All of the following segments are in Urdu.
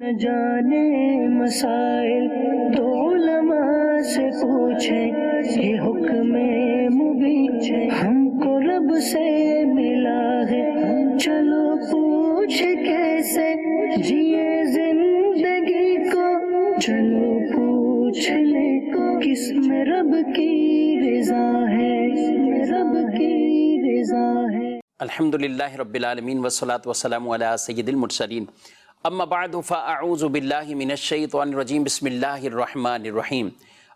نہ جانے مسائل تو علماء سے پوچھیں، یہ حکم مبین ہم کو رب سے ملا ہے، چلو پوچھ کیسے جیے زندگی کو، چلو پوچھ لے کس میں رب کی رضا ہے، رب کی رضا ہے۔ الحمدللہ رب العالمین والصلاة والسلام علی سید المرسلین، اما بعد فاعوذ باللہ من الشیطان الرجیم، بسم اللہ الرحمن الرحیم۔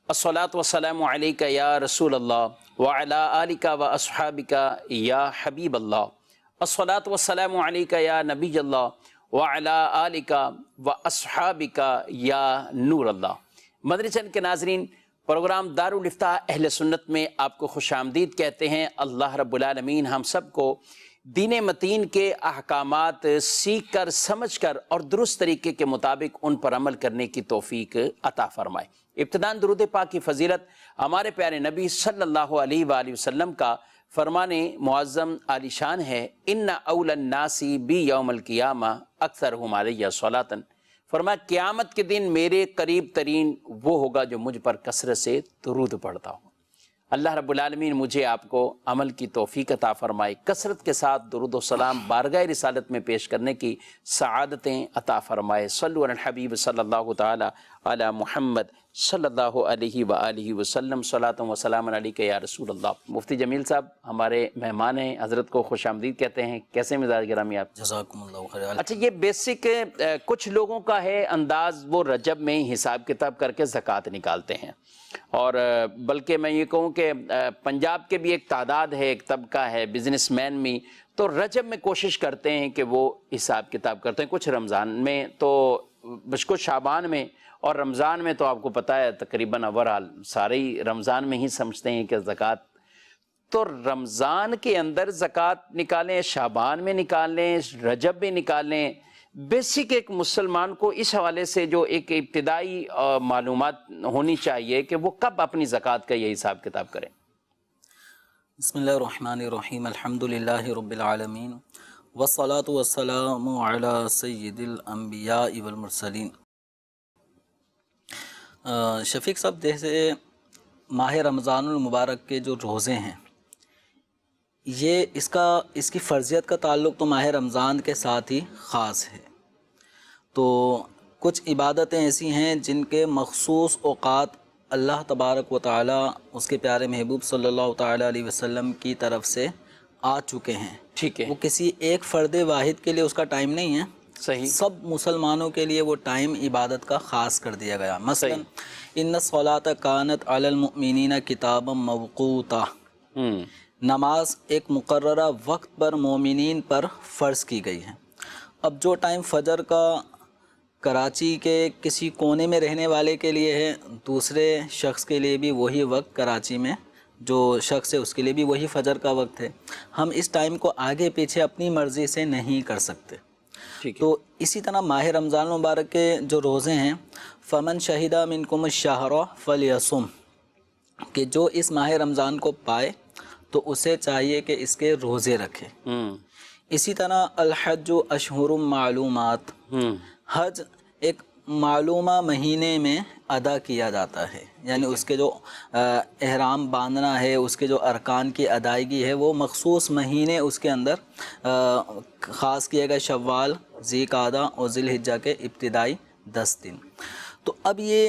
الصلاة والسلام علیکہ یا رسول اللہ وعلی آلک و اصحابک یا حبیب اللہ۔ الصلاة والسلام علیکہ یا نبی اللہ وعلی آلک و اصحابک یا نور اللہ۔ مدنی چینل کے ناظرین، پروگرام دارالافتاء اہل سنت میں آپ کو خوش آمدید کہتے ہیں۔ اللہ رب العالمین ہم سب کو دین متین کے احکامات سیکھ کر، سمجھ کر اور درست طریقے کے مطابق ان پر عمل کرنے کی توفیق عطا فرمائے۔ ابتداً درود پاک کی فضیلت ہمارے پیارے نبی صلی اللہ علیہ وآلہ وسلم کا فرمان معظم عالی شان ہے، ان اول الناس بی یوم القیامہ اکثرہم علیہ صلاۃ۔ فرمایا قیامت کے دن میرے قریب ترین وہ ہوگا جو مجھ پر کثرت سے درود پڑھتا ہو۔ اللہ رب العالمین مجھے آپ کو عمل کی توفیق عطا فرمائے، کثرت کے ساتھ درود و سلام بارگاہ رسالت میں پیش کرنے کی سعادتیں عطا فرمائے۔ صلو علی الحبیب صلی اللہ تعالی علی محمد صلی اللہ علیہ وآلہ وسلم، صلاۃ و سلام علیکہ یا رسول اللہ۔ مفتی جمیل صاحب ہمارے مہمان ہیں، حضرت کو خوش آمدید کہتے ہیں۔ کیسے مزاج گرامی آپ؟ جزاکم اللہ خیر۔ اچھا، یہ بیسک کچھ لوگوں کا ہے انداز، وہ رجب میں ہی حساب کتاب کر کے زکوٰۃ نکالتے ہیں، اور بلکہ میں یہ کہوں کہ پنجاب کے بھی ایک تعداد ہے، ایک طبقہ ہے بزنس مین میں، تو رجب میں کوشش کرتے ہیں کہ وہ حساب کتاب کرتے ہیں، کچھ رمضان میں، تو کچھ شعبان میں، اور رمضان میں تو آپ کو پتہ ہے تقریباً اوورال سارے ہی رمضان میں ہی سمجھتے ہیں کہ زکوٰۃ، تو رمضان کے اندر زکوٰۃ نکالیں، شعبان میں نکالیں، رجب میں نکالیں۔ بیسک ایک مسلمان کو اس حوالے سے جو ایک ابتدائی معلومات ہونی چاہیے کہ وہ کب اپنی زکوٰۃ کا یہ حساب کتاب کریں۔ بسم اللہ الرحمن الرحیم، الحمدللہ رب العالمین، والصلاة والسلام علی سید الانبیاء والمرسلین۔ شفیق صاحب، جیسے ماہ رمضان المبارک کے جو روزے ہیں، یہ اس کی فرضیت کا تعلق تو ماہ رمضان کے ساتھ ہی خاص ہے، تو کچھ عبادتیں ایسی ہیں جن کے مخصوص اوقات اللہ تبارک و تعالی اس کے پیارے محبوب صلی اللہ تعالی علیہ وسلم کی طرف سے آ چکے ہیں۔ ٹھیک ہے، وہ کسی ایک فرد واحد کے لیے اس کا ٹائم نہیں ہے، صحیح، سب مسلمانوں کے لیے وہ ٹائم عبادت کا خاص کر دیا گیا۔ مثلا ان الصلاۃ کانت علی المؤمنین کتابا موقوتا، نماز ایک مقررہ وقت پر مومنین پر فرض کی گئی ہے۔ اب جو ٹائم فجر کا کراچی کے کسی کونے میں رہنے والے کے لیے ہے، دوسرے شخص کے لیے بھی وہی وقت کراچی میں جو شخص ہے اس کے لیے بھی وہی فجر کا وقت ہے۔ ہم اس ٹائم کو آگے پیچھے اپنی مرضی سے نہیں کر سکتے۔ تو اسی طرح ماہ رمضان المبارک کے جو روزے ہیں، فمن شہد منکم الشہر فلیصم، کہ جو اس ماہ رمضان کو پائے تو اسے چاہیے کہ اس کے روزے رکھے۔ اسی طرح الحج اشہر معلومات، حج ایک معلومہ مہینے میں ادا کیا جاتا ہے، یعنی اس کے جو احرام باندھنا ہے، اس کے جو ارکان کی ادائیگی ہے، وہ مخصوص مہینے اس کے اندر خاص کیے گئے، شوال، ذی قعدہ اور ذی الحجہ کے ابتدائی 10 دن۔ تو اب یہ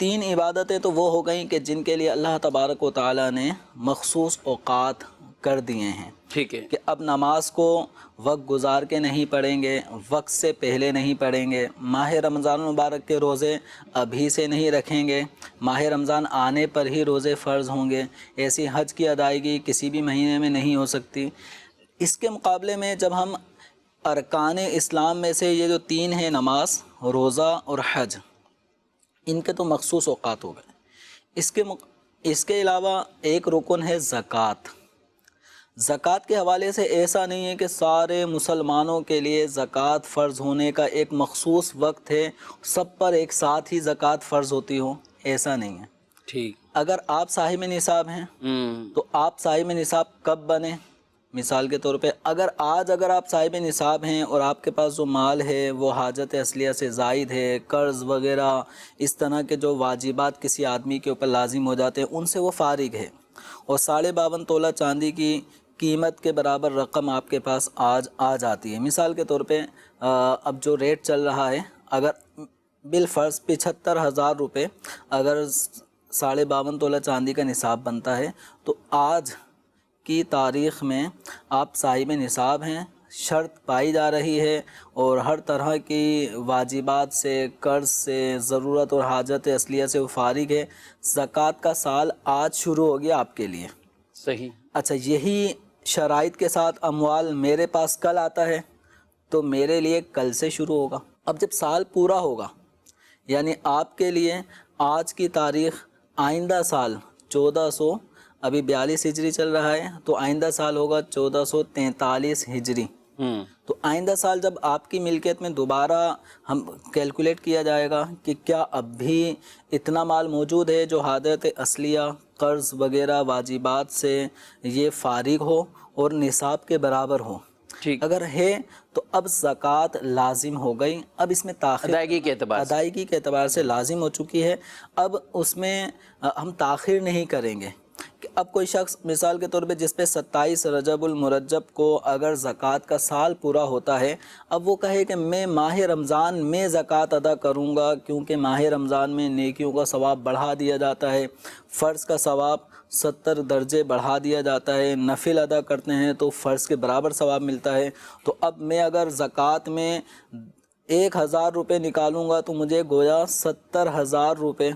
3 عبادتیں تو وہ ہو گئیں کہ جن کے لیے اللہ تبارک و تعالیٰ نے مخصوص اوقات کر دیے ہیں۔ ٹھیک ہے، کہ اب نماز کو وقت گزار کے نہیں پڑھیں گے، وقت سے پہلے نہیں پڑھیں گے، ماہ رمضان المبارک کے روزے ابھی سے نہیں رکھیں گے، ماہ رمضان آنے پر ہی روزے فرض ہوں گے، ایسی حج کی ادائیگی کسی بھی مہینے میں نہیں ہو سکتی۔ اس کے مقابلے میں جب ہم ارکان اسلام میں سے یہ جو 3 ہیں، نماز، روزہ اور حج، ان کے تو مخصوص اوقات ہو گئے۔ اس کے علاوہ ایک رکن ہے زکوٰۃ۔ زکوٰۃ کے حوالے سے ایسا نہیں ہے کہ سارے مسلمانوں کے لیے زکوٰۃ فرض ہونے کا ایک مخصوص وقت ہے، سب پر ایک ساتھ ہی زکوٰۃ فرض ہوتی ہو، ایسا نہیں ہے۔ ٹھیک، اگر آپ صاحب نصاب ہیں تو آپ صاحب نصاب کب بنے؟ مثال کے طور پہ اگر آپ صاحب نصاب ہیں اور آپ کے پاس جو مال ہے وہ حاجت اصلیہ سے زائد ہے، قرض وغیرہ اس طرح کے جو واجبات کسی آدمی کے اوپر لازم ہو جاتے ہیں ان سے وہ فارغ ہے، اور 52.5 تولہ چاندی کی قیمت کے برابر رقم آپ کے پاس آج آ جاتی ہے۔ مثال کے طور پہ اب جو ریٹ چل رہا ہے، اگر بالفرض 75,000 روپے اگر 52.5 تولہ چاندی کا نصاب بنتا ہے تو آج کی تاریخ میں آپ صاحب نصاب ہیں، شرط پائی جا رہی ہے، اور ہر طرح کی واجبات سے، قرض سے، ضرورت اور حاجت اصلیہ سے وہ فارغ ہے۔ زکوٰۃ کا سال آج شروع ہو گیا آپ کے لیے۔ صحیح۔ اچھا، یہی شرائط کے ساتھ اموال میرے پاس کل آتا ہے تو میرے لیے کل سے شروع ہوگا۔ اب جب سال پورا ہوگا، یعنی آپ کے لیے آج کی تاریخ آئندہ سال 1400 ابھی 42 ہجری چل رہا ہے تو آئندہ سال ہوگا 1443 ہجری۔ تو آئندہ سال جب آپ کی ملکیت میں دوبارہ ہم کیلکولیٹ کیا جائے گا کہ کیا اب بھی اتنا مال موجود ہے جو حاجت اصلیہ، قرض وغیرہ واجبات سے یہ فارغ ہو اور نصاب کے برابر ہو، ٹھیک، اگر ہے تو اب زکوٰۃ لازم ہو گئی۔ اب اس میں تاخیر ادائیگی کے اعتبار سے لازم ہو چکی ہے، اب اس میں ہم تاخیر نہیں کریں گے۔ کہ اب کوئی شخص مثال کے طور پہ جس پہ 27 رجب المرجب کو اگر زکوٰۃ کا سال پورا ہوتا ہے، اب وہ کہے کہ میں ماہ رمضان میں زکوٰۃ ادا کروں گا کیونکہ ماہ رمضان میں نیکیوں کا ثواب بڑھا دیا جاتا ہے، فرض کا ثواب 70 درجے بڑھا دیا جاتا ہے، نفل ادا کرتے ہیں تو فرض کے برابر ثواب ملتا ہے، تو اب میں اگر زکوٰۃ میں 1000 روپے نکالوں گا تو مجھے گویا 70,000 روپے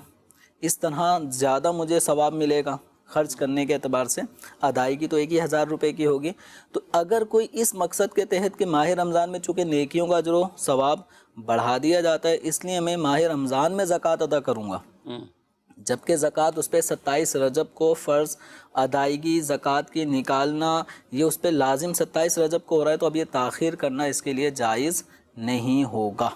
اس طرح زیادہ مجھے ثواب ملے گا خرچ کرنے کے اعتبار سے۔ ادائیگی تو ایک ہی 1000 روپے کی ہوگی۔ تو اگر کوئی اس مقصد کے تحت کہ ماہ رمضان میں چونکہ نیکیوں کا اجر و ثواب بڑھا دیا جاتا ہے اس لیے میں ماہ رمضان میں زکوٰۃ ادا کروں گا، جبکہ زکوٰۃ اس پہ 27 رجب کو فرض ادائیگی زکوٰۃ کی نکالنا یہ اس پہ لازم 27 رجب کو ہو رہا ہے، تو اب یہ تاخیر کرنا اس کے لیے جائز نہیں ہوگا۔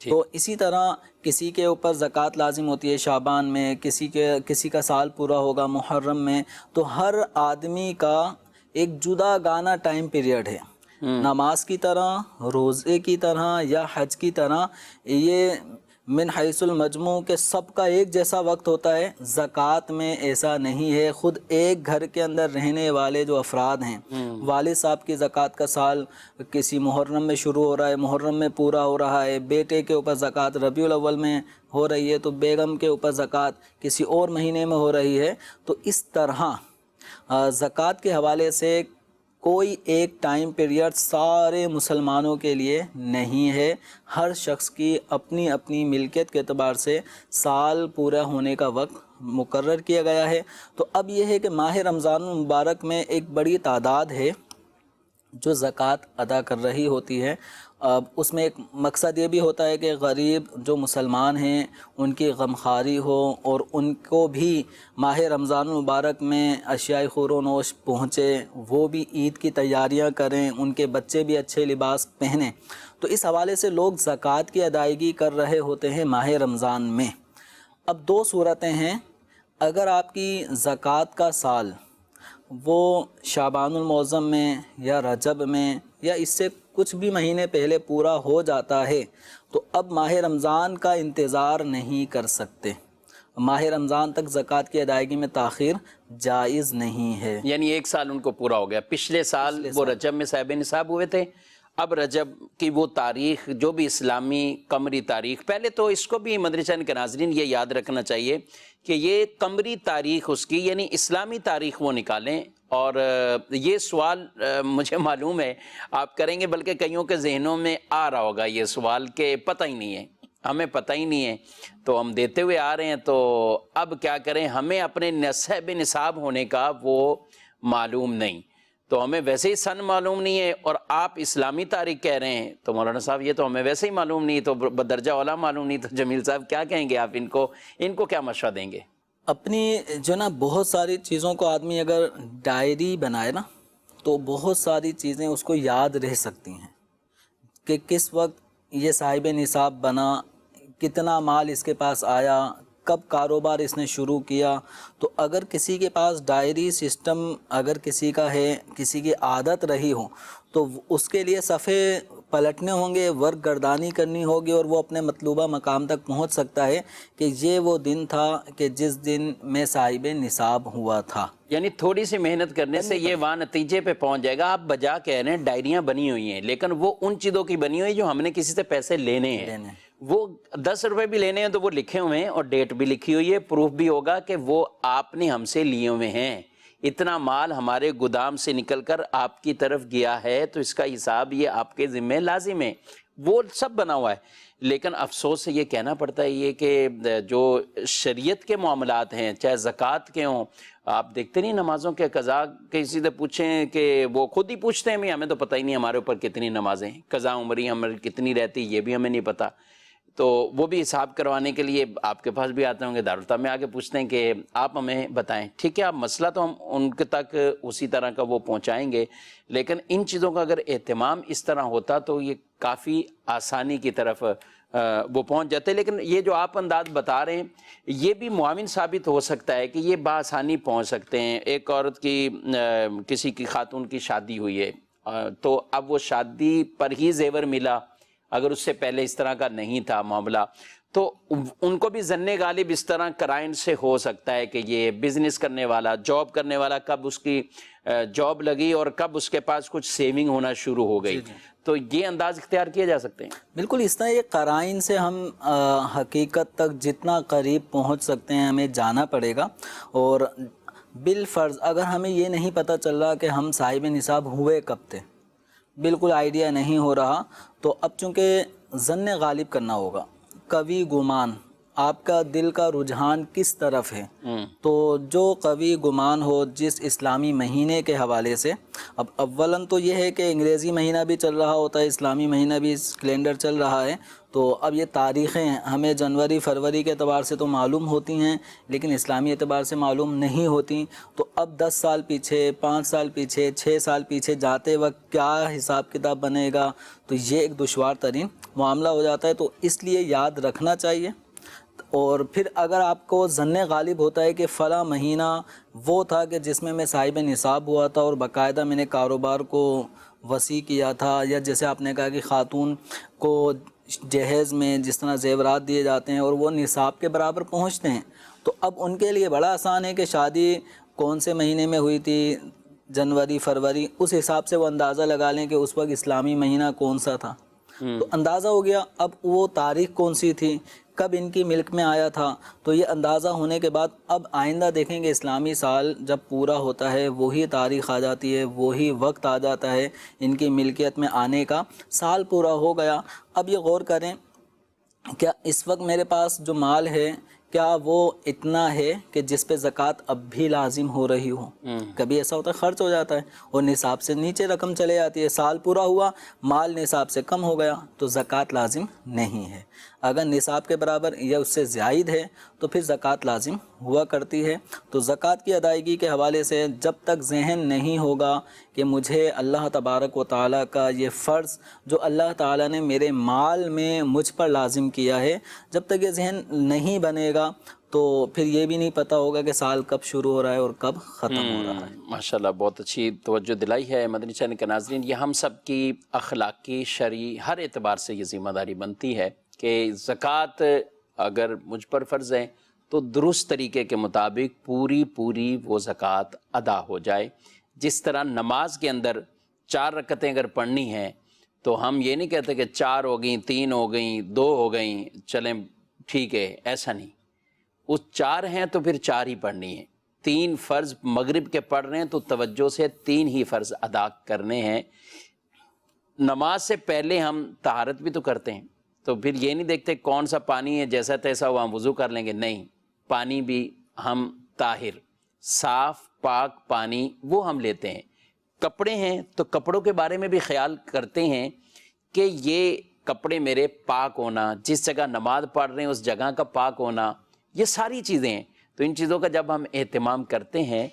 تو اسی طرح کسی کے اوپر زکوٰۃ لازم ہوتی ہے شعبان میں، کسی کا سال پورا ہوگا محرم میں، تو ہر آدمی کا ایک جدا گانا ٹائم پیریڈ ہے، نماز کی طرح، روزے کی طرح یا حج کی طرح، یہ من حیث المجموع کے سب کا ایک جیسا وقت ہوتا ہے۔ زکوٰۃ میں ایسا نہیں ہے۔ خود ایک گھر کے اندر رہنے والے جو افراد ہیں، والد صاحب کی زکوٰۃ کا سال کسی محرم میں شروع ہو رہا ہے، محرم میں پورا ہو رہا ہے، بیٹے کے اوپر زکوٰۃ ربیع الاول میں ہو رہی ہے تو بیگم کے اوپر زکوٰۃ کسی اور مہینے میں ہو رہی ہے، تو اس طرح زکوٰۃ کے حوالے سے کوئی ایک ٹائم پیریڈ سارے مسلمانوں کے لیے نہیں ہے۔ ہر شخص کی اپنی اپنی ملکیت کے اعتبار سے سال پورا ہونے کا وقت مقرر کیا گیا ہے۔ تو اب یہ ہے کہ ماہ رمضان المبارک میں ایک بڑی تعداد ہے جو زکوٰۃ ادا کر رہی ہوتی ہے۔ اب اس میں ایک مقصد یہ بھی ہوتا ہے کہ غریب جو مسلمان ہیں ان کی غمخواری ہو اور ان کو بھی ماہ رمضان المبارک میں اشیاء خور و نوش پہنچے، وہ بھی عید کی تیاریاں کریں، ان کے بچے بھی اچھے لباس پہنیں۔ تو اس حوالے سے لوگ زکوٰۃ کی ادائیگی کر رہے ہوتے ہیں ماہ رمضان میں۔ اب دو صورتیں ہیں، اگر آپ کی زکوٰۃ کا سال وہ شعبان المعظم میں یا رجب میں یا اس سے کچھ بھی مہینے پہلے پورا ہو جاتا ہے تو اب ماہ رمضان کا انتظار نہیں کر سکتے، ماہ رمضان تک زکوٰۃ کی ادائیگی میں تاخیر جائز نہیں ہے۔ یعنی ایک سال ان کو پورا ہو گیا، پچھلے سال وہ رجب میں صاحب نصاب ہوئے تھے، اب رجب کی وہ تاریخ جو بھی اسلامی قمری تاریخ، پہلے تو اس کو بھی مدرسہ کے ناظرین یہ یاد رکھنا چاہیے کہ یہ قمری تاریخ اس کی یعنی اسلامی تاریخ وہ نکالیں، اور یہ سوال مجھے معلوم ہے آپ کریں گے، بلکہ کئیوں کے ذہنوں میں آ رہا ہوگا یہ سوال کہ پتہ ہی نہیں ہے، ہمیں پتہ ہی نہیں ہے، تو ہم دیتے ہوئے آ رہے ہیں، تو اب کیا کریں، ہمیں اپنے صاحب نصاب ہونے کا وہ معلوم نہیں، تو ہمیں ویسے ہی سن معلوم نہیں ہے، اور آپ اسلامی تاریخ کہہ رہے ہیں تو مولانا صاحب یہ تو ہمیں ویسے ہی معلوم نہیں، تو بدرجہ اولا معلوم نہیں، تو جمیل صاحب کیا کہیں گے آپ ان کو کیا مشورہ دیں گے؟ اپنی جو نا بہت ساری چیزوں کو آدمی اگر ڈائری بنائے نا تو بہت ساری چیزیں اس کو یاد رہ سکتی ہیں کہ کس وقت یہ صاحب نصاب بنا، کتنا مال اس کے پاس آیا، کب کاروبار اس نے شروع کیا. تو اگر کسی کے پاس ڈائری سسٹم اگر کسی کا ہے, کسی کی عادت رہی ہو, تو اس کے لیے صفحے پلٹنے ہوں گے, ورک گردانی کرنی ہوگی, اور وہ اپنے مطلوبہ مقام تک پہنچ سکتا ہے کہ یہ وہ دن تھا کہ جس دن میں صاحب نصاب ہوا تھا. یعنی تھوڑی سی محنت کرنے سے یہ وہاں نتیجے پہ پہنچ جائے گا. آپ بجا کہہ رہے ہیں ڈائریاں بنی ہوئی ہیں, لیکن وہ ان چیزوں کی بنی ہوئی جو ہم نے کسی سے پیسے لینے ہیں. وہ 10 روپے بھی لینے ہیں تو وہ لکھے ہوئے ہیں اور ڈیٹ بھی لکھی ہوئی ہے, پروف بھی ہوگا کہ وہ آپ نے ہم سے لیے ہوئے ہیں. اتنا مال ہمارے گودام سے نکل کر آپ کی طرف گیا ہے تو اس کا حساب یہ آپ کے ذمہ لازم ہے. وہ سب بنا ہوا ہے. لیکن افسوس سے یہ کہنا پڑتا ہے یہ کہ جو شریعت کے معاملات ہیں, چاہے زکوٰۃ کے ہوں, آپ دیکھتے نہیں نمازوں کے قضا کسی سے پوچھیں کہ وہ خود ہی پوچھتے ہیں ہمیں تو پتہ ہی نہیں ہمارے اوپر کتنی نمازیں ہیں, قضا عمری ہماری کتنی رہتی یہ بھی ہمیں نہیں پتہ. تو وہ بھی حساب کروانے کے لیے آپ کے پاس بھی آتے ہوں گے, دارالفتہ میں آ کے پوچھتے ہیں کہ آپ ہمیں بتائیں. ٹھیک ہے, آپ مسئلہ تو ہم ان کے تک اسی طرح کا وہ پہنچائیں گے, لیکن ان چیزوں کا اگر اہتمام اس طرح ہوتا تو یہ کافی آسانی کی طرف وہ پہنچ جاتے. لیکن یہ جو آپ انداز بتا رہے ہیں یہ بھی معاون ثابت ہو سکتا ہے کہ یہ بآسانی پہنچ سکتے ہیں. ایک عورت کی کسی کی خاتون کی شادی ہوئی ہے, تو اب وہ شادی پر ہی زیور ملا, اگر اس سے پہلے اس طرح کا نہیں تھا معاملہ, تو ان کو بھی ظن غالب اس طرح کرائن سے ہو سکتا ہے کہ یہ بزنس کرنے والا, جاب کرنے والا, کب اس کی جاب لگی اور کب اس کے پاس کچھ سیونگ ہونا شروع ہو گئی. تو یہ انداز اختیار کیے جا سکتے ہیں. بالکل اس طرح یہ قرائن سے ہم حقیقت تک جتنا قریب پہنچ سکتے ہیں ہمیں جانا پڑے گا. اور بالفرض اگر ہمیں یہ نہیں پتہ چل رہا کہ ہم صاحب نصاب ہوئے کب تھے, بالکل آئیڈیا نہیں ہو رہا, تو اب چونکہ ظن غالب کرنا ہوگا, قوی گمان, آپ کا دل کا رجحان کس طرف ہے. تو جو قوی گمان ہو جس اسلامی مہینے کے حوالے سے, اب اولاً تو یہ ہے کہ انگریزی مہینہ بھی چل رہا ہوتا ہے, اسلامی مہینہ بھی کیلنڈر چل رہا ہے, تو اب یہ تاریخیں ہمیں جنوری فروری کے اعتبار سے تو معلوم ہوتی ہیں لیکن اسلامی اعتبار سے معلوم نہیں ہوتی. تو اب 10 سال پیچھے, 5 سال پیچھے, 6 سال پیچھے جاتے وقت کیا حساب کتاب بنے گا, تو یہ ایک دشوار ترین معاملہ ہو جاتا ہے. تو اس لیے یاد رکھنا چاہیے. اور پھر اگر آپ کو ظن غالب ہوتا ہے کہ فلاں مہینہ وہ تھا کہ جس میں صاحب نصاب ہوا تھا اور باقاعدہ میں نے کاروبار کو وسیع کیا تھا, یا جیسے آپ نے کہا کہ خاتون کو جہیز میں جس طرح زیورات دیے جاتے ہیں اور وہ نصاب کے برابر پہنچتے ہیں, تو اب ان کے لیے بڑا آسان ہے کہ شادی کون سے مہینے میں ہوئی تھی, جنوری فروری, اس حساب سے وہ اندازہ لگا لیں کہ اس وقت اسلامی مہینہ کون سا تھا, تو اندازہ ہو گیا. اب وہ تاریخ کون سی تھی, کب ان کی ملک میں آیا تھا, تو یہ اندازہ ہونے کے بعد اب آئندہ دیکھیں گے اسلامی سال جب پورا ہوتا ہے وہی تاریخ آ جاتی ہے, وہی وقت آ جاتا ہے ان کی ملکیت میں آنے کا, سال پورا ہو گیا. اب یہ غور کریں کیا اس وقت میرے پاس جو مال ہے کیا وہ اتنا ہے کہ جس پہ زکوٰۃ اب بھی لازم ہو رہی ہو. کبھی ایسا ہوتا ہے خرچ ہو جاتا ہے اور نصاب سے نیچے رقم چلے جاتی ہے, سال پورا ہوا مال نصاب سے کم ہو گیا تو زکوٰۃ لازم نہیں ہے. اگر نصاب کے برابر یا اس سے زائد ہے تو پھر زکوٰۃ لازم ہوا کرتی ہے. تو زکوٰۃ کی ادائیگی کے حوالے سے جب تک ذہن نہیں ہوگا کہ مجھے اللہ تبارک و تعالیٰ کا یہ فرض جو اللہ تعالیٰ نے میرے مال میں مجھ پر لازم کیا ہے, جب تک یہ ذہن نہیں بنے گا تو پھر یہ بھی نہیں پتہ ہوگا کہ سال کب شروع ہو رہا ہے اور کب ختم ہو رہا ہے. ماشاءاللہ بہت اچھی توجہ دلائی ہے مدنی چینل کے ناظرین. یہ ہم سب کی اخلاقی شرعی ہر اعتبار سے یہ ذمہ داری بنتی ہے کہ زکوٰۃ اگر مجھ پر فرض ہے تو درست طریقے کے مطابق پوری وہ زکوٰۃ ادا ہو جائے. جس طرح نماز کے اندر 4 رکعتیں اگر پڑھنی ہیں تو ہم یہ نہیں کہتے کہ 4 ہو گئیں, 3 ہو گئیں, 2 ہو گئیں, چلیں ٹھیک ہے, ایسا نہیں. وہ 4 ہیں تو پھر 4 ہی پڑھنی ہیں. 3 فرض مغرب کے پڑھ رہے ہیں تو توجہ سے 3 ہی فرض ادا کرنے ہیں. نماز سے پہلے ہم طہارت بھی تو کرتے ہیں, تو پھر یہ نہیں دیکھتے کون سا پانی ہے جیسا تیسا ہوا ہم وضو کر لیں گے. نہیں, پانی بھی ہم طاہر صاف پاک پانی وہ ہم لیتے ہیں. کپڑے ہیں تو کپڑوں کے بارے میں بھی خیال کرتے ہیں کہ یہ کپڑے میرے پاک ہونا, جس جگہ نماز پڑھ رہے ہیں اس جگہ کا پاک ہونا, یہ ساری چیزیں ہیں. تو ان چیزوں کا جب ہم اہتمام کرتے ہیں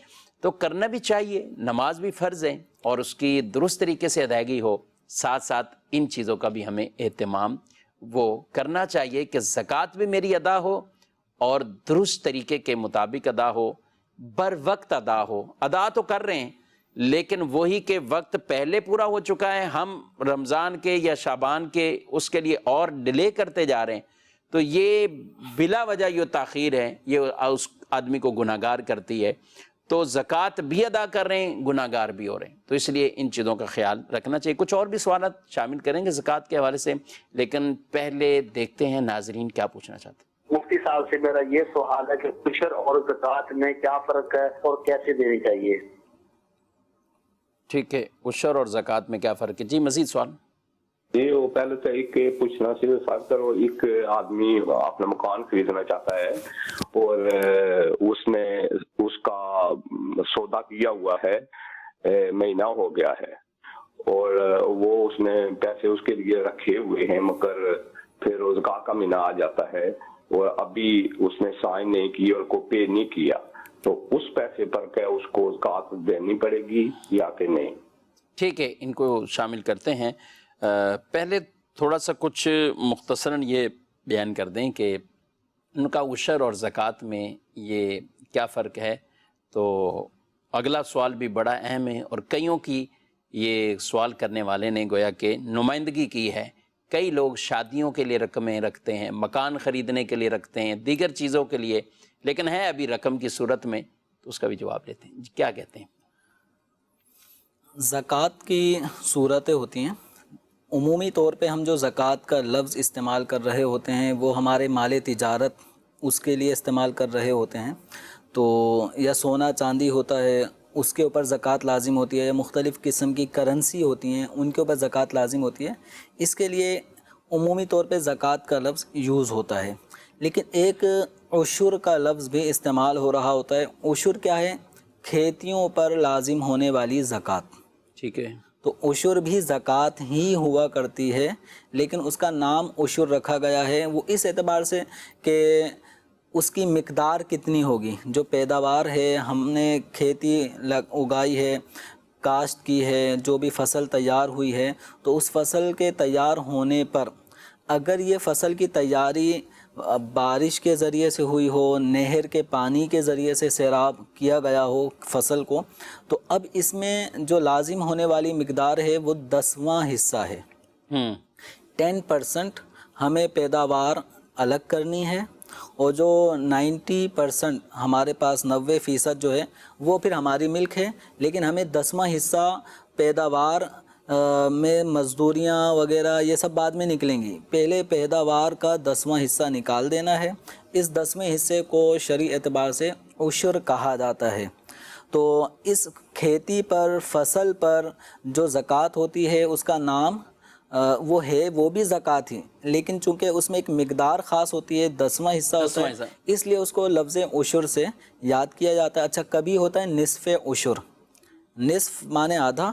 تو کرنا بھی چاہیے. نماز بھی فرض ہے اور اس کی درست طریقے سے ادائیگی ہو, ساتھ ساتھ ان چیزوں کا بھی ہمیں اہتمام وہ کرنا چاہیے کہ زکوٰۃ بھی میری ادا ہو اور درست طریقے کے مطابق ادا ہو، بر وقت ادا ہو. ادا تو کر رہے ہیں لیکن وہی کہ وقت پہلے پورا ہو چکا ہے، ہم رمضان کے یا شعبان کے اس کے لیے اور ڈیلے کرتے جا رہے ہیں، تو یہ بلا وجہ یہ تاخیر ہے، یہ اس آدمی کو گناہ گار کرتی ہے. تو زکوٰۃ بھی ادا کر رہے ہیں، گناہ گار بھی ہو رہے ہیں. تو اس لیے ان چیزوں کا خیال رکھنا چاہیے. کچھ اور بھی سوالات شامل کریں گے زکوٰۃ کے حوالے سے، لیکن پہلے دیکھتے ہیں ناظرین کیا پوچھنا چاہتے ہیں. مفتی صاحب سے میرا یہ سوال ہے کہ عشر اور زکوٰۃ میں کیا فرق ہے اور کیسے دینی چاہیے؟ ٹھیک ہے، عشر اور زکوٰۃ میں کیا فرق ہے؟ جی مزید سوال. جی وہ پہلے تو ایک پوچھنا سی سر، ایک آدمی اپنا مکان خریدنا چاہتا ہے اور اس نے اس کا سودا کیا ہوا ہے، مہینہ ہو گیا ہے اور وہ اس نے پیسے اس کے لیے رکھے ہوئے ہیں، مگر پھر زکوٰۃ کا مہینہ آ جاتا ہے اور ابھی اس نے سائن نہیں کی اور کو پے نہیں کیا، تو اس پیسے پر کیا اس کو زکوٰۃ دینی پڑے گی یا کہ نہیں؟ ٹھیک ہے، ان کو شامل کرتے ہیں. پہلے تھوڑا سا کچھ مختصراً یہ بیان کر دیں کہ ان کا عشر اور زکوٰۃ میں یہ کیا فرق ہے. تو اگلا سوال بھی بڑا اہم ہے اور کئیوں کی یہ سوال کرنے والے نے گویا کہ نمائندگی کی ہے. کئی لوگ شادیوں کے لیے رقمیں رکھتے ہیں، مکان خریدنے کے لیے رکھتے ہیں، دیگر چیزوں کے لیے، لیکن ہے ابھی رقم کی صورت میں، تو اس کا بھی جواب لیتے ہیں. کیا کہتے ہیں؟ زکوٰۃ کی صورتیں ہوتی ہیں. عمومی طور پہ ہم جو زکوٰۃ کا لفظ استعمال کر رہے ہوتے ہیں وہ ہمارے مال تجارت اس کے لیے استعمال کر رہے ہوتے ہیں. تو یا سونا چاندی ہوتا ہے اس کے اوپر زکوٰۃ لازم ہوتی ہے، یا مختلف قسم کی کرنسی ہوتی ہیں ان کے اوپر زکوٰۃ لازم ہوتی ہے. اس کے لیے عمومی طور پہ زکوٰۃ کا لفظ یوز ہوتا ہے. لیکن ایک عشر کا لفظ بھی استعمال ہو رہا ہوتا ہے. عشر کیا ہے؟ کھیتیوں پر لازم ہونے والی زکوٰۃ. ٹھیک ہے، تو عشر بھی زکوٰۃ ہی ہوا کرتی ہے، لیکن اس کا نام عشر رکھا گیا ہے وہ اس اعتبار سے کہ اس کی مقدار کتنی ہوگی. جو پیداوار ہے، ہم نے کھیتی اگائی ہے، کاشت کی ہے، جو بھی فصل تیار ہوئی ہے، تو اس فصل کے تیار ہونے پر اگر یہ فصل کی تیاری بارش کے ذریعے سے ہوئی ہو، نہر کے پانی کے ذریعے سے سیراب کیا گیا ہو فصل کو، تو اب اس میں جو لازم ہونے والی مقدار ہے وہ 10واں حصہ ہے. 10% ہمیں پیداوار الگ کرنی ہے اور جو 90% ہمارے پاس 90% جو ہے وہ پھر ہماری ملک ہے، لیکن ہمیں 10واں حصہ پیداوار میں مزدوریاں وغیرہ یہ سب بعد میں نکلیں گی. پہلے پیداوار کا 10واں حصہ نکال دینا ہے. اس 10ویں حصے کو شرعی اعتبار سے عشر کہا جاتا ہے. تو اس کھیتی پر، فصل پر جو زکوٰۃ ہوتی ہے اس کا نام وہ ہے، وہ بھی زکوٰۃ ہی، لیکن چونکہ اس میں ایک مقدار خاص ہوتی ہے، 10واں حصہ ہوتا ہے، اس لیے اس کو لفظ عشر سے یاد کیا جاتا ہے. اچھا، کبھی ہوتا ہے نصف عشر. نصف مانے آدھا،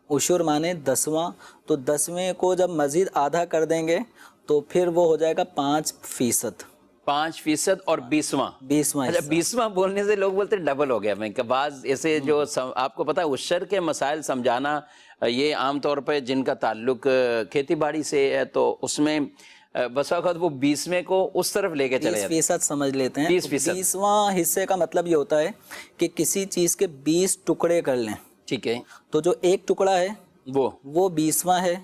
عشر مانے 10واں. تو 10ویں کو جب مزید آدھا کر دیں گے تو پھر وہ ہو جائے گا 5%. 5% اور 20واں. اچھا، 20واں بولنے سے لوگ بولتے ڈبل ہو گیا. میں کہ بعض ایسے جو آپ کو پتا ہے عشر کے مسائل سمجھانا، یہ عام طور پہ جن کا تعلق کھیتی باڑی سے ہے تو اس میں بس وقت وہ 20ویں کو اس طرف لے کے چلے جاتے ہیں. 20% سمجھ لیتے ہیں. 20%. 20واں حصے کا مطلب یہ ہوتا ہے کہ کسی چیز کے 20 ٹکڑے کر لیں. ٹھیک ہے، تو جو ایک ٹکڑا ہے وہ 20واں ہے.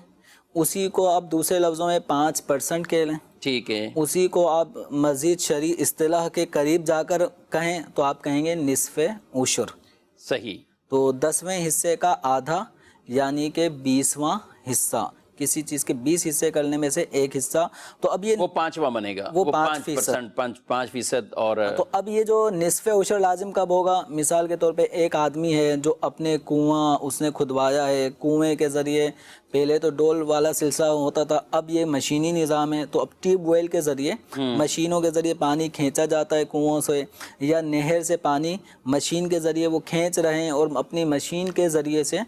اسی کو آپ دوسرے لفظوں میں 5% کہہ لیں. ٹھیک ہے، اسی کو آپ مزید شرعی اصطلاح کے قریب جا کر کہیں تو آپ کہیں گے نصف عشر. صحیح. تو 10ویں حصے کا آدھا یعنی کہ 20واں حصہ. کسی چیز کے 20 حصے کرنے میں سے ایک حصہ، تو اب یہ وہ 5واں بنے گا، وہ 5%. 5%. اور تو اب یہ جو نصف عشر لازم کب ہوگا؟ مثال کے طور پہ ایک آدمی ہے جو اپنے کنواں اس نے کھدوایا ہے، کنویں کے ذریعے، پہلے تو ڈول والا سلسلہ ہوتا تھا، اب یہ مشینی نظام ہے، تو اب ٹیوب ویل کے ذریعے، مشینوں کے ذریعے پانی کھینچا جاتا ہے کنووں سے، یا نہر سے پانی مشین کے ذریعے وہ کھینچ رہے ہیں اور اپنی مشین کے ذریعے سے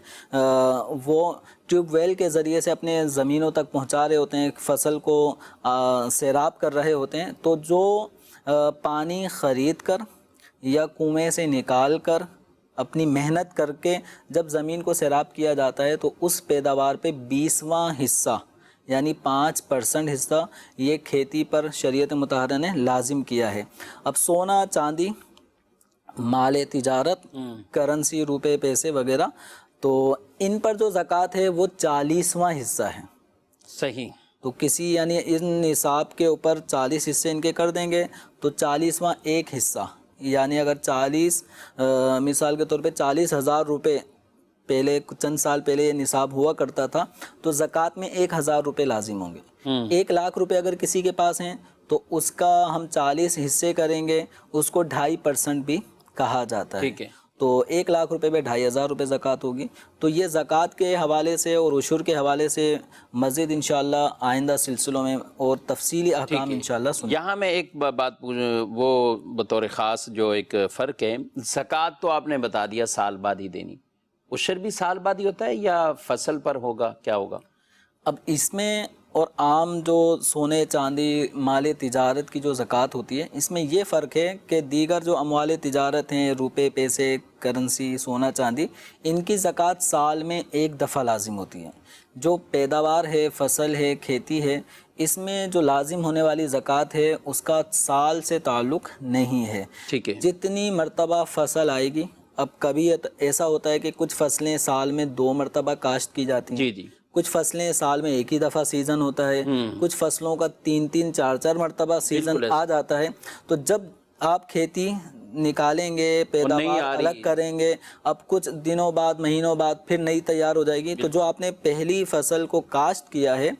وہ ٹیوب ویل کے ذریعے سے اپنے زمینوں تک پہنچا رہے ہوتے ہیں، فصل کو سیراب کر رہے ہوتے ہیں. تو جو پانی خرید کر یا کنویں سے نکال کر اپنی محنت کر کے جب زمین کو سیراب کیا جاتا ہے تو اس پیداوار پہ 20واں حصہ یعنی 5% حصہ یہ کھیتی پر شریعت مطہرہ نے لازم کیا ہے۔ اب سونا چاندی، مال تجارت، کرنسی روپے پیسے وغیرہ، تو ان پر جو زکوٰۃ ہے وہ 40واں حصہ ہے۔ صحیح۔ تو کسی یعنی ان نصاب کے اوپر 40 حصے ان کے کر دیں گے تو 40واں ایک حصہ، یعنی اگر 40 مثال کے طور پہ 40,000 روپے پہلے چند سال پہلے یہ نصاب ہوا کرتا تھا تو زکوٰۃ میں 1,000 روپے لازم ہوں گے۔ 1,00,000 روپے اگر کسی کے پاس ہیں تو اس کا ہم 40 حصے کریں گے، اس کو 2.5% بھی کہا جاتا ہے۔ ٹھیک ہے۔ تو 1,00,000 روپے پہ 2,500 روپے زکوٰۃ ہوگی۔ تو یہ زکوٰۃ کے حوالے سے اور عشر کے حوالے سے مزید انشاءاللہ آئندہ سلسلوں میں اور تفصیلی احکام انشاءاللہ سنیں۔ یہاں میں ایک بات وہ بطور خاص جو ایک فرق ہے، زکوٰۃ تو آپ نے بتا دیا سال بعد ہی دینی، عشر بھی سال بعد ہی ہوتا ہے یا فصل پر ہوگا، کیا ہوگا؟ اب اس میں اور عام جو سونے چاندی مال تجارت کی جو زکوٰۃ ہوتی ہے، اس میں یہ فرق ہے کہ دیگر جو اموال تجارت ہیں، روپے پیسے کرنسی سونا چاندی، ان کی زکوٰۃ سال میں ایک دفعہ لازم ہوتی ہے۔ جو پیداوار ہے، فصل ہے، کھیتی ہے، اس میں جو لازم ہونے والی زکوٰۃ ہے اس کا سال سے تعلق نہیں ہے۔ ٹھیک ہے۔ جتنی مرتبہ فصل آئے گی، اب کبھی ایسا ہوتا ہے کہ کچھ فصلیں سال میں 2 مرتبہ کاشت کی جاتی ہیں، جی۔ کچھ فصلیں سال میں ایک ہی دفعہ سیزن ہوتا ہے، کچھ فصلوں کا 3 4 مرتبہ سیزن آ جاتا ہے۔ تو جب آپ کھیتی نکالیں گے، پیداوار الگ کریں گے، اب کچھ دنوں بعد مہینوں بعد پھر نئی تیار ہو جائے گی، تو جو آپ نے پہلی فصل کو کاشت کیا ہے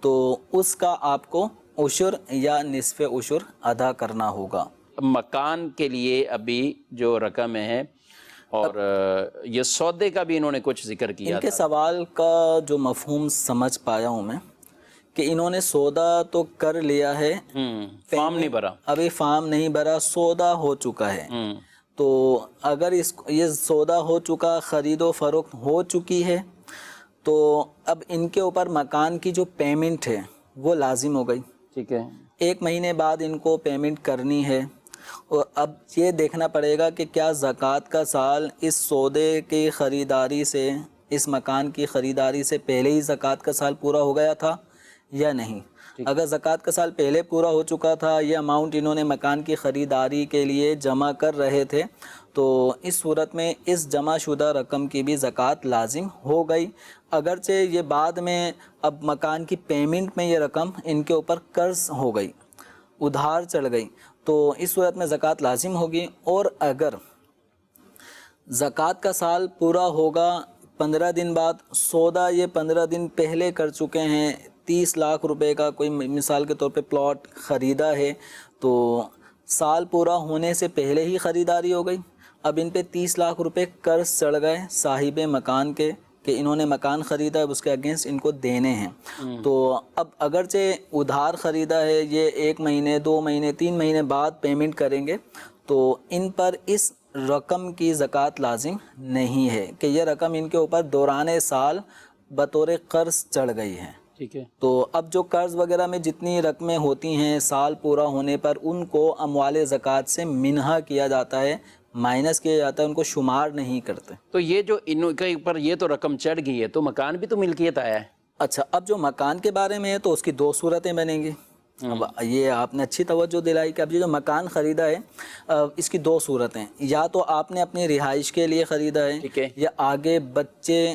تو اس کا آپ کو عشر یا نصف عشر ادا کرنا ہوگا۔ مکان کے لیے ابھی جو رقم ہے اور یہ سودے کا بھی انہوں نے کچھ ذکر کیا ان کے سوال کا جو مفہوم سمجھ پایا ہوں میں کہ انہوں نے سودا تو کر لیا ہے، فارم نہیں بھرا، ابھی فارم نہیں بھرا، سودا ہو چکا ہے۔ تو اگر یہ سودا ہو چکا، خرید و فروخت ہو چکی ہے، تو اب ان کے اوپر مکان کی جو پیمنٹ ہے وہ لازم ہو گئی۔ ٹھیک ہے۔ 1 مہینے بعد ان کو پیمنٹ کرنی ہے، اور اب یہ دیکھنا پڑے گا کہ کیا زکوٰۃ کا سال اس سودے کی خریداری سے، اس مکان کی خریداری سے پہلے ہی زکوٰۃ کا سال پورا ہو گیا تھا یا نہیں۔ اگر زکوٰۃ کا سال پہلے پورا ہو چکا تھا، یہ اماؤنٹ انہوں نے مکان کی خریداری کے لیے جمع کر رہے تھے، تو اس صورت میں اس جمع شدہ رقم کی بھی زکوٰۃ لازم ہو گئی، اگرچہ یہ بعد میں اب مکان کی پیمنٹ میں یہ رقم ان کے اوپر قرض ہو گئی، ادھار چڑھ گئی، تو اس صورت میں زکوٰۃ لازم ہوگی۔ اور اگر زکوٰۃ کا سال پورا ہوگا 15 دن بعد، سودا یہ 15 دن پہلے کر چکے ہیں، 30 لاکھ روپے کا کوئی مثال کے طور پہ پلاٹ خریدا ہے، تو سال پورا ہونے سے پہلے ہی خریداری ہو گئی، اب ان پہ 30 لاکھ روپے قرض چڑھ گئے صاحب مکان کے کہ انہوں نے مکان خریدا ہے، اس کے اگینسٹ ان کو دینے ہیں۔ تو اب اگرچہ ادھار خریدا ہے، یہ 1 مہینے 2 مہینے 3 مہینے بعد پیمنٹ کریں گے، تو ان پر اس رقم کی زکوٰۃ لازم نہیں ہے کہ یہ رقم ان کے اوپر دوران سال بطور قرض چڑھ گئی ہے۔ ٹھیک ہے۔ تو اب جو قرض وغیرہ میں جتنی رقمیں ہوتی ہیں سال پورا ہونے پر، ان کو اموال زکوٰۃ سے منہا کیا جاتا ہے، مائنس کیا جاتا ہے، ان کو شمار نہیں کرتے۔ تو یہ جو ان کے اوپر یہ تو رقم چڑھ گئی ہے، تو مکان بھی تو ملکیت آیا ہے۔ اچھا، اب جو مکان کے بارے میں ہے تو اس کی 2 صورتیں بنیں گی۔ اب یہ آپ نے اچھی توجہ دلائی کہ اب یہ جو مکان خریدا ہے اس کی 2 صورتیں، یا تو آپ نے اپنی رہائش کے لیے خریدا ہے، یا آگے بچے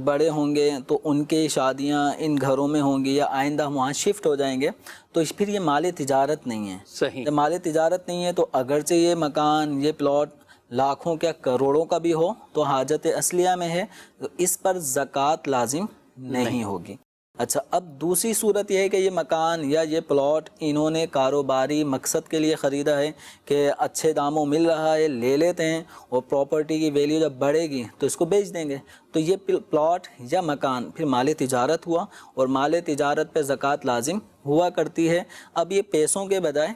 بڑے ہوں گے تو ان کی شادیاں ان گھروں میں ہوں گی، یا آئندہ وہاں شفٹ ہو جائیں گے، تو پھر یہ مال تجارت نہیں ہے۔ صحیح۔ جب مال تجارت نہیں ہے تو اگرچہ یہ مکان یہ پلاٹ لاکھوں کیا کروڑوں کا بھی ہو تو حاجت اصلیہ میں ہے، تو اس پر زکوٰۃ لازم نہیں ہوگی۔ اچھا، اب دوسری صورت یہ ہے کہ یہ مکان یا یہ پلاٹ انہوں نے کاروباری مقصد کے لیے خریدا ہے کہ اچھے داموں مل رہا ہے، لے لیتے ہیں، اور پراپرٹی کی ویلیو جب بڑھے گی تو اس کو بیچ دیں گے، تو یہ پلاٹ یا مکان پھر مال تجارت ہوا، اور مال تجارت پہ زکوٰۃ لازم ہوا کرتی ہے۔ اب یہ پیسوں کے بجائے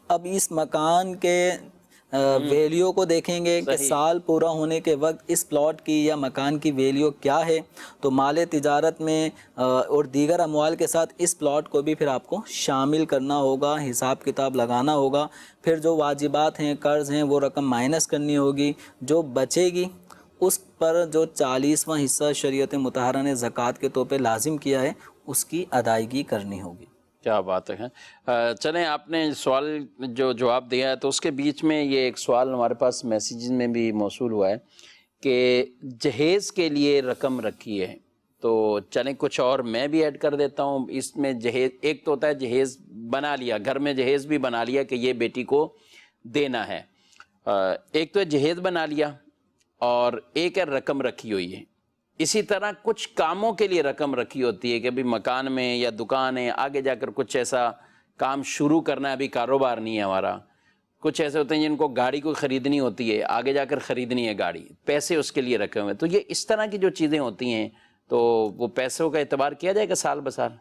اب اس مکان کے ویلیو کو دیکھیں گے کہ سال پورا ہونے کے وقت اس پلاٹ کی یا مکان کی ویلیو کیا ہے، تو مال تجارت میں اور دیگر اموال کے ساتھ اس پلاٹ کو بھی پھر آپ کو شامل کرنا ہوگا، حساب کتاب لگانا ہوگا، پھر جو واجبات ہیں، قرض ہیں، وہ رقم مائنس کرنی ہوگی، جو بچے گی اس پر جو 40واں حصہ شریعت مطہرہ نے زکوٰۃ کے طور پہ لازم کیا ہے اس کی ادائیگی کرنی ہوگی۔ کیا بات ہے۔ چلیں، آپ نے سوال جو جواب دیا ہے تو اس کے بیچ میں یہ ایک سوال ہمارے پاس میسیجز میں بھی موصول ہوا ہے کہ جہیز کے لیے رقم رکھی ہے، تو چلیں کچھ اور میں بھی ایڈ کر دیتا ہوں اس میں۔ جہیز ایک تو ہوتا ہے جہیز بنا لیا، گھر میں جہیز بھی بنا لیا کہ یہ بیٹی کو دینا ہے، ایک تو جہیز بنا لیا اور ایک ہے رقم رکھی ہوئی ہے۔ اسی طرح کچھ کاموں کے لیے رقم رکھی ہوتی ہے کہ ابھی مکان میں یا دکان ہے، آگے جا کر کچھ ایسا کام شروع کرنا ہے، ابھی کاروبار نہیں ہے ہمارا۔ کچھ ایسے ہوتے ہیں جن کو گاڑی کو خریدنی ہوتی ہے، آگے جا کر خریدنی ہے گاڑی، پیسے اس کے لیے رکھے ہوئے ہیں۔ تو یہ اس طرح کی جو چیزیں ہوتی ہیں تو وہ پیسوں کا اعتبار کیا جائے گا سال بسال؟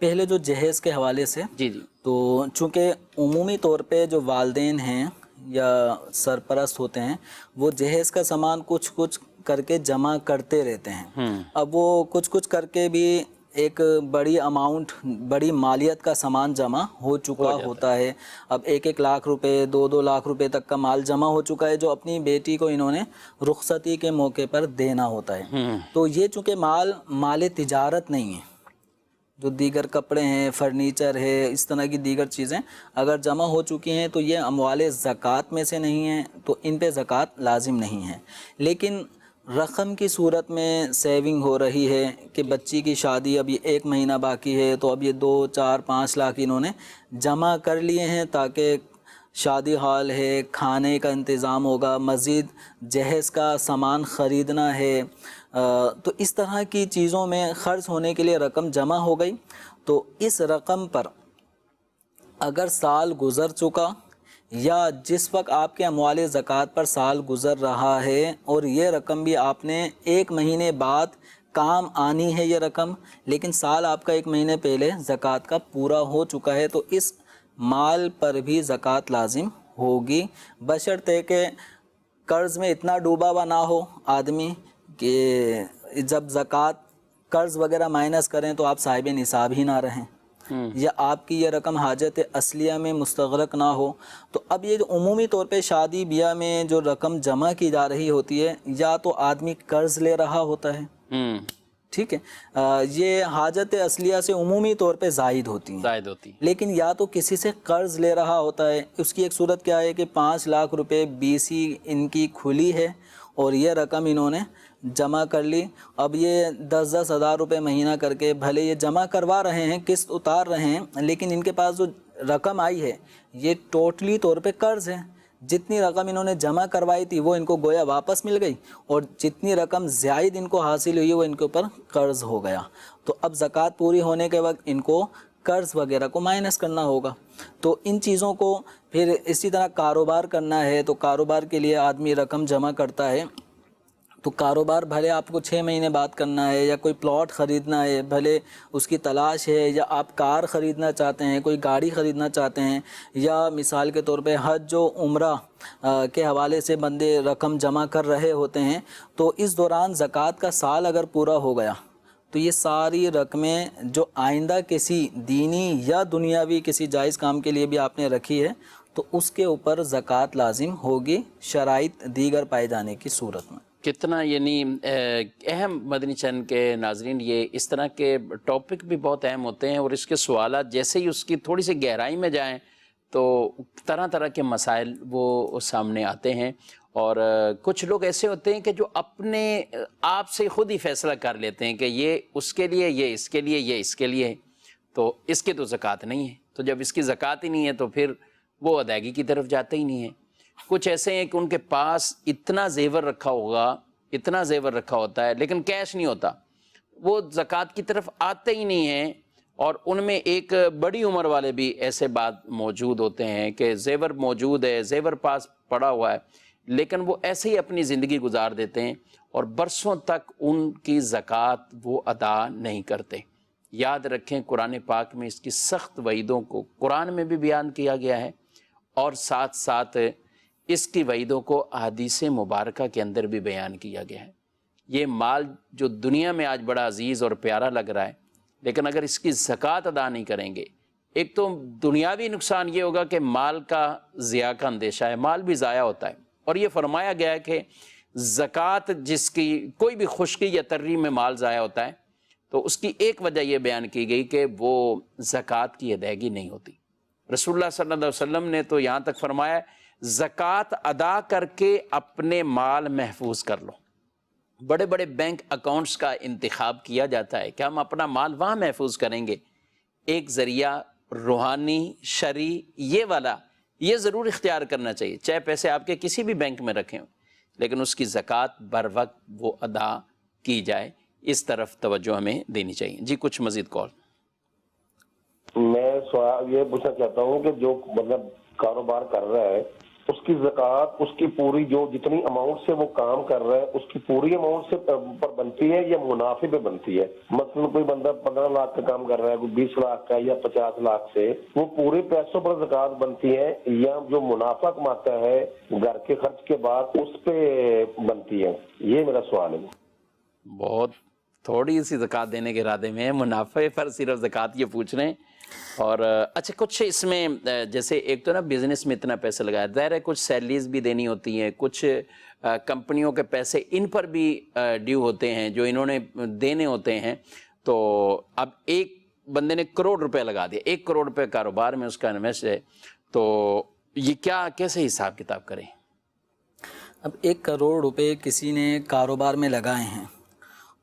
پہلے جو جہیز کے حوالے سے، جی تو چونکہ عمومی طور پہ جو والدین ہیں یا سرپرست ہوتے ہیں وہ جہیز کا سامان کچھ کچھ کر کے جمع کرتے رہتے ہیں۔ اب وہ کچھ کچھ کر کے بھی ایک بڑی اماؤنٹ، بڑی مالیت کا سامان جمع ہو چکا ہوتا ہے۔ اب 1-1 لاکھ روپے، 2-2 لاکھ روپے تک کا مال جمع ہو چکا ہے جو اپنی بیٹی کو انہوں نے رخصتی کے موقع پر دینا ہوتا ہے۔ تو یہ چونکہ مال تجارت نہیں ہے، جو دیگر کپڑے ہیں، فرنیچر ہے، اس طرح کی دیگر چیزیں اگر جمع ہو چکی ہیں تو یہ اموال زکوٰۃ میں سے نہیں ہیں، تو ان پہ زکوٰۃ لازم نہیں ہے۔ لیکن رقم کی صورت میں سیونگ ہو رہی ہے کہ بچی کی شادی اب یہ 1 مہینہ باقی ہے، تو اب یہ 2, 4, 5 لاکھ انہوں نے جمع کر لیے ہیں تاکہ شادی ہال ہے، کھانے کا انتظام ہوگا، مزید جہیز کا سامان خریدنا ہے، تو اس طرح کی چیزوں میں خرچ ہونے کے لیے رقم جمع ہو گئی۔ تو اس رقم پر اگر سال گزر چکا یا جس وقت آپ کے اموال زکوٰۃ پر سال گزر رہا ہے اور یہ رقم بھی آپ نے 1 مہینے بعد کام آنی ہے یہ رقم، لیکن سال آپ کا 1 مہینے پہلے زکوٰۃ کا پورا ہو چکا ہے، تو اس مال پر بھی زکوٰۃ لازم ہوگی، بشرطے کہ قرض میں اتنا ڈوبا ہوا نہ ہو آدمی کہ جب زکوٰۃ قرض وغیرہ مائنس کریں تو آپ صاحب نصاب ہی نہ رہیں، یا آپ کی یہ رقم حاجت اصلیہ میں مستغرق نہ ہو۔ تو اب یہ عمومی طور پہ شادی بیاہ میں جو رقم جمع کی جا رہی ہوتی ہے، یا تو آدمی قرض لے رہا ہوتا ہے، ٹھیک ہے، یہ حاجت اصلیہ سے عمومی طور پہ زائد ہوتی ہیں، لیکن یا تو کسی سے قرض لے رہا ہوتا ہے۔ اس کی ایک صورت کیا ہے کہ 5 لاکھ روپے BC ان کی کھلی ہے اور یہ رقم انہوں نے جمع کر لی، اب یہ 10-10 ہزار روپے مہینہ کر کے بھلے یہ جمع کروا رہے ہیں، قسط اتار رہے ہیں، لیکن ان کے پاس جو رقم آئی ہے یہ ٹوٹلی طور پہ قرض ہے۔ جتنی رقم انہوں نے جمع کروائی تھی وہ ان کو گویا واپس مل گئی، اور جتنی رقم زائد ان کو حاصل ہوئی وہ ان کے اوپر قرض ہو گیا۔ تو اب زکوٰۃ پوری ہونے کے وقت ان کو قرض وغیرہ کو مائنس کرنا ہوگا۔ تو ان چیزوں کو پھر اسی طرح کاروبار کرنا ہے تو کاروبار کے لیے آدمی رقم جمع کرتا ہے، تو کاروبار بھلے آپ کو 6 مہینے بعد کرنا ہے، یا کوئی پلاٹ خریدنا ہے بھلے اس کی تلاش ہے، یا آپ کار خریدنا چاہتے ہیں، کوئی گاڑی خریدنا چاہتے ہیں، یا مثال کے طور پہ حج و عمرہ کے حوالے سے بندے رقم جمع کر رہے ہوتے ہیں، تو اس دوران زکوٰۃ کا سال اگر پورا ہو گیا تو یہ ساری رقمیں جو آئندہ کسی دینی یا دنیاوی کسی جائز کام کے لیے بھی آپ نے رکھی ہے تو اس کے اوپر زکوٰۃ لازم ہوگی، شرائط دیگر پائے جانے کی صورت میں۔ کتنا یعنی اہم مدنی چینل کے ناظرین، یہ اس طرح کے ٹاپک بھی بہت اہم ہوتے ہیں، اور اس کے سوالات جیسے ہی اس کی تھوڑی سی گہرائی میں جائیں تو طرح طرح کے مسائل وہ سامنے آتے ہیں، اور کچھ لوگ ایسے ہوتے ہیں کہ جو اپنے آپ سے خود ہی فیصلہ کر لیتے ہیں کہ یہ اس کے لیے، یہ اس کے لیے، یہ اس کے لیے ہے، تو اس کے تو زکوٰۃ نہیں ہے، تو جب اس کی زکوٰۃ ہی نہیں ہے تو پھر وہ ادائیگی کی طرف جاتے ہی نہیں ہے۔ کچھ ایسے ہیں کہ ان کے پاس اتنا زیور رکھا ہوگا، اتنا زیور رکھا ہوتا ہے لیکن کیش نہیں ہوتا، وہ زکوٰۃ کی طرف آتے ہی نہیں ہیں، اور ان میں ایک بڑی عمر والے بھی ایسے بات موجود ہوتے ہیں کہ زیور موجود ہے، زیور پاس پڑا ہوا ہے، لیکن وہ ایسے ہی اپنی زندگی گزار دیتے ہیں اور برسوں تک ان کی زکوٰۃ وہ ادا نہیں کرتے۔ یاد رکھیں قرآن پاک میں اس کی سخت وعیدوں کو قرآن میں بھی بیان کیا گیا ہے، اور ساتھ ساتھ اس کی وعیدوں کو احادیث مبارکہ کے اندر بھی بیان کیا گیا ہے۔ یہ مال جو دنیا میں آج بڑا عزیز اور پیارا لگ رہا ہے، لیکن اگر اس کی زکوٰۃ ادا نہیں کریں گے، ایک تو دنیاوی نقصان یہ ہوگا کہ مال کا ضیاع کا اندیشہ ہے، مال بھی ضائع ہوتا ہے، اور یہ فرمایا گیا ہے کہ زکوٰۃ جس کی کوئی بھی خشکی یا تری میں مال ضائع ہوتا ہے تو اس کی ایک وجہ یہ بیان کی گئی کہ وہ زکوٰۃ کی ادائیگی نہیں ہوتی۔ رسول اللہ صلی اللہ علیہ وسلم نے تو یہاں تک فرمایا زکوٰۃ ادا کر کے اپنے مال محفوظ کر لو۔ بڑے بڑے بینک اکاؤنٹس کا انتخاب کیا جاتا ہے کہ ہم اپنا مال وہاں محفوظ کریں گے۔ ایک ذریعہ روحانی شرعی یہ والا یہ ضرور اختیار کرنا چاہیے، چاہے پیسے آپ کے کسی بھی بینک میں رکھے ہوں، لیکن اس کی زکوٰۃ بر وقت وہ ادا کی جائے، اس طرف توجہ ہمیں دینی چاہیے۔ جی کچھ مزید کال۔ میں سوال یہ پوچھنا چاہتا ہوں کہ جو مطلب کاروبار کر رہا ہے اس کی زکوٰۃ اس کی پوری جو جتنی اماؤنٹ سے وہ کام کر رہا ہے اس کی پوری اماؤنٹ سے پر بنتی ہے یا منافع پہ بنتی ہے؟ مثلا کوئی بندہ 15 لاکھ کا کام کر رہا ہے، کوئی 20 لاکھ کا یا 50 لاکھ سے، وہ پورے پیسوں پر زکوٰۃ بنتی ہے یا جو منافع کماتا ہے گھر کے خرچ کے بعد اس پہ بنتی ہے؟ یہ میرا سوال ہے۔ بہت تھوڑی سی زکوٰۃ دینے کے ارادے میں منافع پر صرف زکوٰۃ یہ پوچھ رہے ہیں۔ اور اچھا کچھ اس میں جیسے ایک تو نا بزنس میں اتنا پیسہ لگایا، ظاہر ہے کچھ سیلریز بھی دینی ہوتی ہیں، کچھ کمپنیوں کے پیسے ان پر بھی ڈیو ہوتے ہیں جو انہوں نے دینے ہوتے ہیں۔ تو اب ایک بندے نے کروڑ روپے لگا دیا، 1 کروڑ روپے کاروبار میں اس کا انویسٹ ہے، تو یہ کیا کیسے حساب کتاب کریں؟ اب 1 کروڑ روپے کسی نے کاروبار میں لگائے ہیں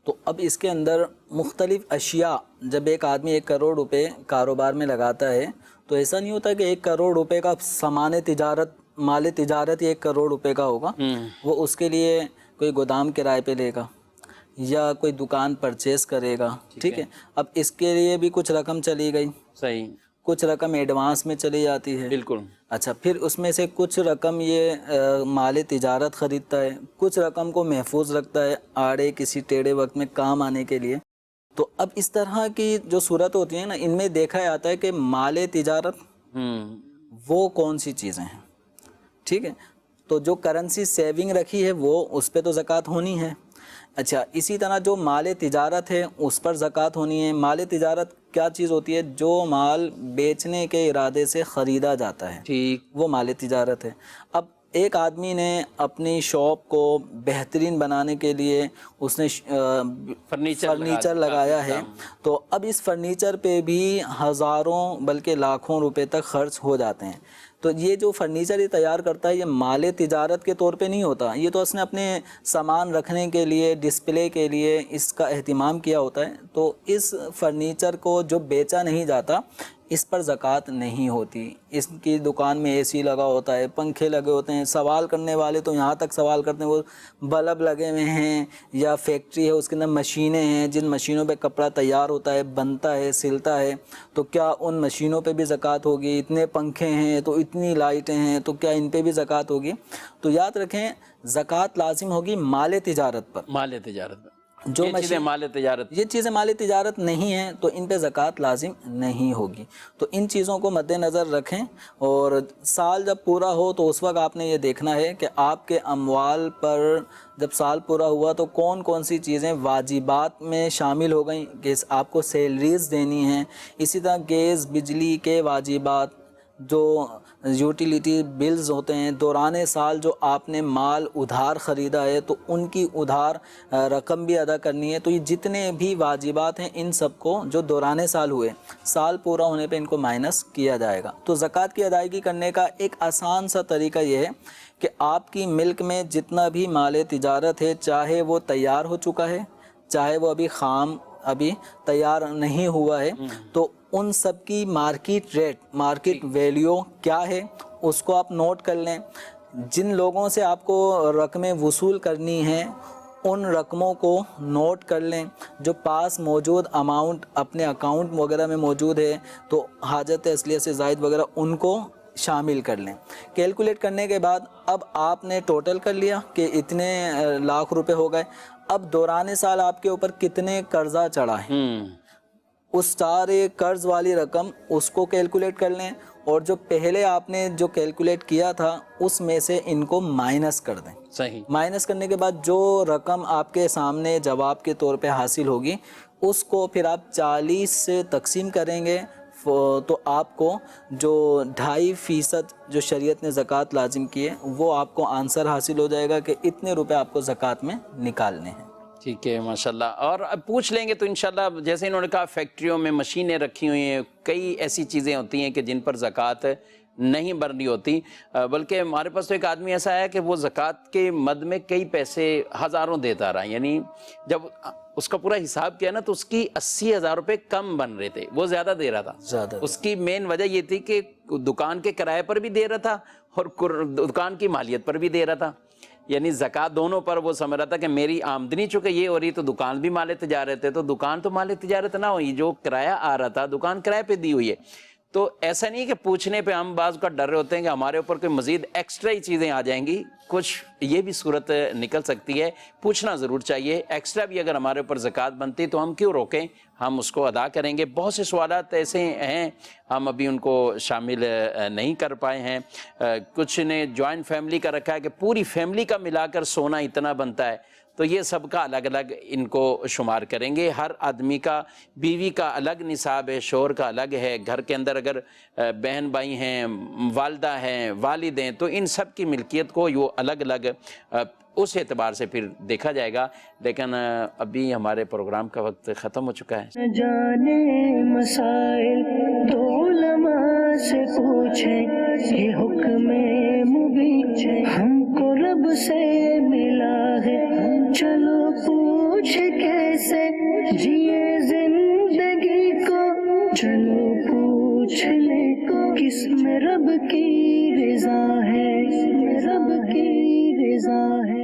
تو اب اس کے اندر مختلف اشیاء، جب ایک آدمی 1 کروڑ روپے کاروبار میں لگاتا ہے تو ایسا نہیں ہوتا کہ 1 کروڑ روپے کا سامان تجارت مال تجارت ہی 1 کروڑ روپے کا ہوگا۔ وہ اس کے لیے کوئی گودام کرائے پہ لے گا یا کوئی دکان پرچیز کرے گا، ٹھیک ہے۔ اب اس کے لیے بھی کچھ رقم چلی گئی، صحیح، کچھ رقم ایڈوانس میں چلی جاتی ہے، بالکل۔ اچھا پھر اس میں سے کچھ رقم یہ مال تجارت خریدتا ہے، کچھ رقم کو محفوظ رکھتا ہے آڑے کسی ٹیڑھے وقت میں کام آنے کے لیے۔ تو اب اس طرح کی جو صورت ہوتی ہے نا، ان میں دیکھا جاتا ہے کہ مال تجارت وہ کون سی چیزیں ہیں، ٹھیک ہے۔ تو جو کرنسی سیونگ رکھی ہے وہ اس پہ تو زکوٰۃ ہونی ہے۔ اچھا اسی طرح جو مال تجارت ہے اس پر زکوٰۃ ہونی ہے۔ مال تجارت کیا چیز ہوتی ہے؟ جو مال بیچنے کے ارادے سے خریدا جاتا ہے، ٹھیک، وہ مال تجارت ہے۔ اب ایک آدمی نے اپنی شاپ کو بہترین بنانے کے لیے اس نے فرنیچر لگایا ہے، تو اب اس فرنیچر پہ بھی ہزاروں بلکہ لاکھوں روپے تک خرچ ہو جاتے ہیں۔ تو یہ جو فرنیچر یہ تیار کرتا ہے یہ مال تجارت کے طور پہ نہیں ہوتا، یہ تو اس نے اپنے سامان رکھنے کے لیے ڈسپلے کے لیے اس کا اہتمام کیا ہوتا ہے۔ تو اس فرنیچر کو جو بیچا نہیں جاتا اس پر زکوٰۃ نہیں ہوتی۔ اس کی دکان میں اے سی لگا ہوتا ہے، پنکھے لگے ہوتے ہیں، سوال کرنے والے تو یہاں تک سوال کرتے ہیں وہ بلب لگے ہوئے ہیں یا فیکٹری ہے اس کے اندر مشینیں ہیں جن مشینوں پہ کپڑا تیار ہوتا ہے، بنتا ہے، سلتا ہے، تو کیا ان مشینوں پہ بھی زکوٰۃ ہوگی؟ اتنے پنکھے ہیں تو اتنی لائٹیں ہیں تو کیا ان پہ بھی زکوٰۃ ہوگی؟ تو یاد رکھیں زکوٰۃ لازم ہوگی مال تجارت پر، مال تجارت پر۔ جو یہ چیزیں مال تجارت، یہ چیزیں مال تجارت نہیں ہیں تو ان پہ زکوٰۃ لازم نہیں ہوگی۔ تو ان چیزوں کو مد نظر رکھیں، اور سال جب پورا ہو تو اس وقت آپ نے یہ دیکھنا ہے کہ آپ کے اموال پر جب سال پورا ہوا تو کون کون سی چیزیں واجبات میں شامل ہو گئیں کہ آپ کو سیلریز دینی ہیں، اسی طرح گیس بجلی کے واجبات، جو یوٹیلیٹی بلز ہوتے ہیں، دوران سال جو آپ نے مال ادھار خریدا ہے تو ان کی ادھار رقم بھی ادا کرنی ہے۔ تو یہ جتنے بھی واجبات ہیں ان سب کو جو دوران سال ہوئے، سال پورا ہونے پہ ان کو مائنس کیا جائے گا۔ تو زکوٰۃ کی ادائیگی کرنے کا ایک آسان سا طریقہ یہ ہے کہ آپ کی ملک میں جتنا بھی مال تجارت ہے، چاہے وہ تیار ہو چکا ہے، چاہے وہ ابھی خام ابھی تیار نہیں ہوا ہے، تو ان سب کی مارکیٹ ریٹ، مارکیٹ ویلیو کیا ہے اس کو آپ نوٹ کر لیں۔ جن لوگوں سے آپ کو رقمیں وصول کرنی ہیں ان رقموں کو نوٹ کر لیں، جو پاس موجود اماؤنٹ اپنے اکاؤنٹ وغیرہ میں موجود ہے تو حاجت اصلیہ سے زائد وغیرہ ان کو شامل کر لیں۔ کیلکولیٹ کرنے کے بعد اب آپ نے ٹوٹل کر لیا کہ اتنے لاکھ روپے ہو گئے، اب دوران سال آپ کے اوپر کتنے قرضہ چڑھا ہے اس سارے قرض والی رقم اس کو کیلکولیٹ کر لیں، اور جو پہلے آپ نے جو کیلکولیٹ کیا تھا اس میں سے ان کو مائنس کر دیں۔ صحیح، مائنس کرنے کے بعد جو رقم آپ کے سامنے جواب کے طور پہ حاصل ہوگی اس کو پھر آپ 40 سے تقسیم کریں گے، تو آپ کو جو 2.5% جو شریعت نے زکوٰۃ لازم کی ہے وہ آپ کو آنسر حاصل ہو جائے گا کہ اتنے روپے آپ کو زکوٰۃ میں نکالنے ہیں۔ ٹھیک ہے ماشاءاللہ. اور اب پوچھ لیں گے تو انشاءاللہ جیسے انہوں نے کہا فیکٹریوں میں مشینیں رکھی ہوئی ہیں, کئی ایسی چیزیں ہوتی ہیں کہ جن پر زکوٰۃ نہیں بھرنی ہوتی, بلکہ ہمارے پاس تو ایک آدمی ایسا ہے کہ وہ زکوٰۃ کے مد میں کئی پیسے ہزاروں دیتا رہا, یعنی جب اس کا پورا حساب کیا نا تو اس کی 80,000 روپے کم بن رہے تھے, وہ زیادہ دے رہا تھا. زیادہ اس کی مین وجہ یہ تھی کہ دکان کے کرائے پر بھی دے رہا تھا اور دکان کی مالیت پر بھی دے رہا تھا, یعنی زکوٰۃ دونوں پر وہ سمجھ رہا تھا کہ میری آمدنی چونکہ یہ ہو رہی تو دکان بھی مال تجارت ہے, تو دکان تو مال تجارت نہ ہوئی, جو کرایہ آ رہا تھا دکان کرائے پہ دی ہوئی ہے. تو ایسا نہیں کہ پوچھنے پہ ہم بعض کا ڈر رہے ہوتے ہیں کہ ہمارے اوپر کوئی مزید ایکسٹرا ہی چیزیں آ جائیں گی, کچھ یہ بھی صورت نکل سکتی ہے. پوچھنا ضرور چاہیے, ایکسٹرا بھی اگر ہمارے اوپر زکوٰۃ بنتی تو ہم کیوں روکیں, ہم اس کو ادا کریں گے. بہت سے سوالات ایسے ہیں ہم ابھی ان کو شامل نہیں کر پائے ہیں. کچھ نے جوائنٹ فیملی کا رکھا ہے کہ پوری فیملی کا ملا کر سونا اتنا بنتا ہے, تو یہ سب کا الگ الگ ان کو شمار کریں گے. ہر آدمی کا, بیوی کا الگ نصاب ہے, شوہر کا الگ ہے, گھر کے اندر اگر بہن بھائی ہیں, والدہ ہیں, والد ہیں, تو ان سب کی ملکیت کو وہ الگ الگ اس اعتبار سے پھر دیکھا جائے گا. لیکن ابھی ہمارے پروگرام کا وقت ختم ہو چکا ہے. جانے مسائل تو علماء سے پوچھیں, یہ حکم مبین ہم کو رب سے ملا ہے. چلو پوچھ کیسے جیے زندگی کو, چلو پوچھ لے کس میں رب کی رضا ہے, رب کی رضا ہے.